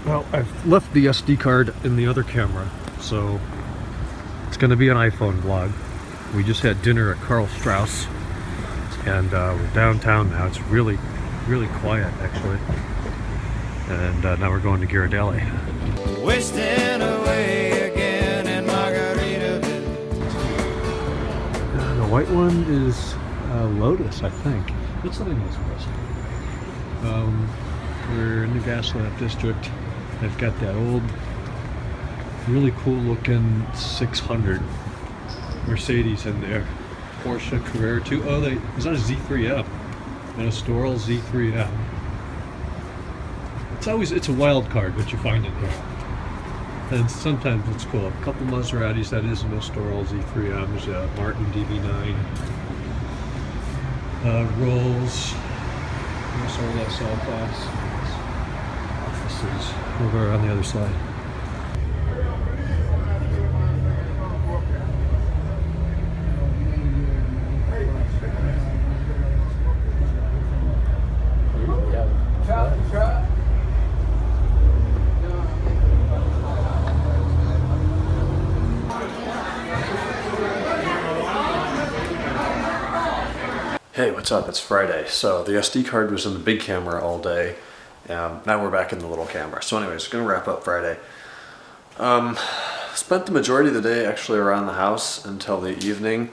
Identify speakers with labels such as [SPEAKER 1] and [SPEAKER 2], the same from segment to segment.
[SPEAKER 1] Well, I've left the SD card in the other camera, so it's going to be an iPhone vlog. We just had dinner at Karl Strauss, and we're downtown now. It's really, really quiet, actually. And now we're going to Ghiradelli.
[SPEAKER 2] Wasting away again in Margaritaville.
[SPEAKER 1] The white one is Lotus, I think. What's the name of this place? We're in the Gaslamp district. I've got that old, really cool looking 600 Mercedes in there. Porsche Carrera 2. Oh, it's not a Z3M. And a Storal Z3M. It's a wild card what you find in here. And sometimes it's cool. A couple Maseratis, that is a Storal Z3M. There's a Martin DB9. Rolls. There's all that cell class. Offices over on the other side. Hey, what's up? It's Friday. So the SD card was in the big camera all day. Now we're back in the little camera. So anyways, gonna wrap up Friday. Spent the majority of the day actually around the house until the evening.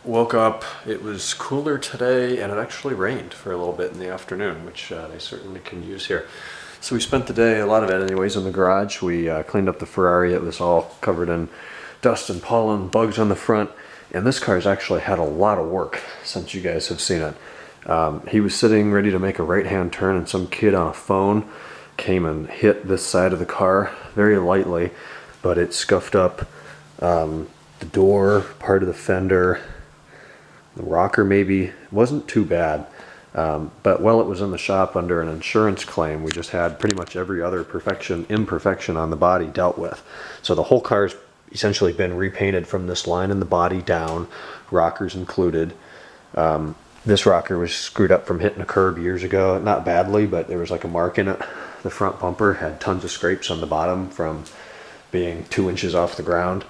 [SPEAKER 1] Woke up, it was cooler today, and it actually rained for a little bit in the afternoon, which they certainly can use here. So we spent the day, a lot of it anyways, in the garage. We cleaned up the Ferrari. It was all covered in dust and pollen, bugs on the front. And this car's actually had a lot of work since you guys have seen it. He was sitting ready to make a right-hand turn, and some kid on a phone came and hit this side of the car very lightly, but it scuffed up the door, part of the fender, the rocker maybe. It wasn't too bad, but while it was in the shop under an insurance claim, we just had pretty much every other imperfection on the body dealt with. So the whole car's essentially been repainted from this line in the body down, rockers included. This rocker was screwed up from hitting a curb years ago, not badly, but there was like a mark in it. The front bumper had tons of scrapes on the bottom from being 2 inches off the ground,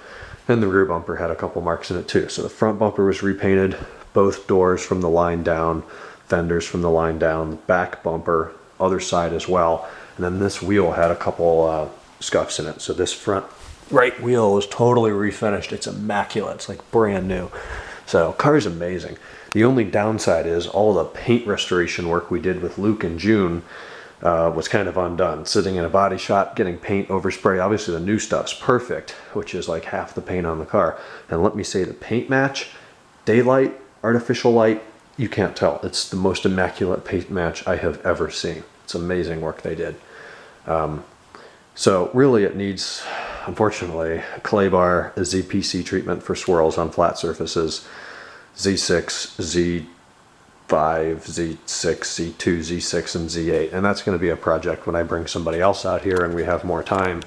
[SPEAKER 1] and the rear bumper had a couple marks in it too. So the front bumper was repainted, both doors from the line down, fenders from the line down, the back bumper, other side as well, and then this wheel had a couple scuffs in it. So this front right wheel is totally refinished. It's immaculate. It's like brand new. So car's amazing. The only downside is all the paint restoration work we did with Luke in June was kind of undone. Sitting in a body shop, getting paint overspray. Obviously the new stuff's perfect, which is like half the paint on the car. And let me say, the paint match, daylight, artificial light, you can't tell. It's the most immaculate paint match I have ever seen. It's amazing work they did. So really it needs, unfortunately, a clay bar, a ZPC treatment for swirls on flat surfaces, Z6, Z5, Z6, Z2, Z6, and Z8. And that's going to be a project when I bring somebody else out here and we have more time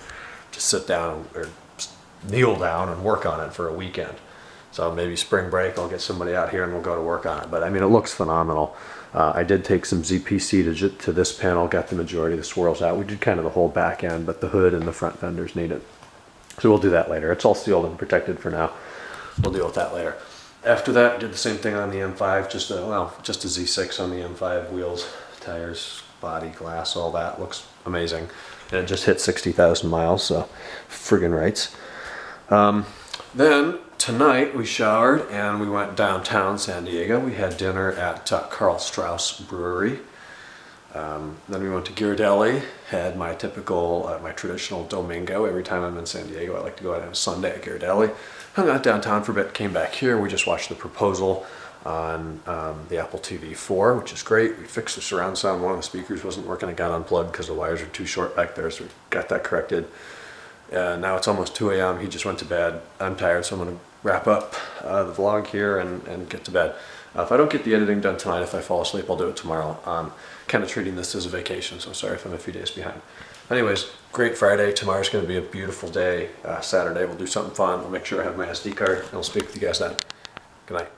[SPEAKER 1] to sit down or kneel down and work on it for a weekend. So maybe spring break, I'll get somebody out here and we'll go to work on it. But I mean, it looks phenomenal. I did take some ZPC to this panel, got the majority of the swirls out. We did kind of the whole back end, but the hood and the front fenders need it. So we'll do that later. It's all sealed and protected for now. We'll deal with that later. After that, did the same thing on the M5, just a Z6 on the M5 wheels, tires, body, glass, all that. Looks amazing. And it just hit 60,000 miles, so friggin' rights. Then tonight we showered and we went downtown San Diego. We had dinner at Karl Strauss Brewery. Then we went to Ghiradelli, had my typical, my traditional Domingo. Every time I'm in San Diego, I like to go out on a Sunday at Ghiradelli. Hung out downtown for a bit, came back here. We just watched The Proposal on the Apple TV 4, which is great. We fixed the surround sound. One of the speakers wasn't working. It got unplugged because the wires are too short back there, so we got that corrected. Now it's almost 2 a.m. He just went to bed. I'm tired, so I'm going to wrap up the vlog here and get to bed. If I don't get the editing done tonight, if I fall asleep, I'll do it tomorrow. Kind of treating this as a vacation, so sorry if I'm a few days behind. Anyways, great Friday. Tomorrow's going to be a beautiful day. Saturday we'll do something fun. I'll make sure I have my SD card, and I'll speak with you guys then. Good night.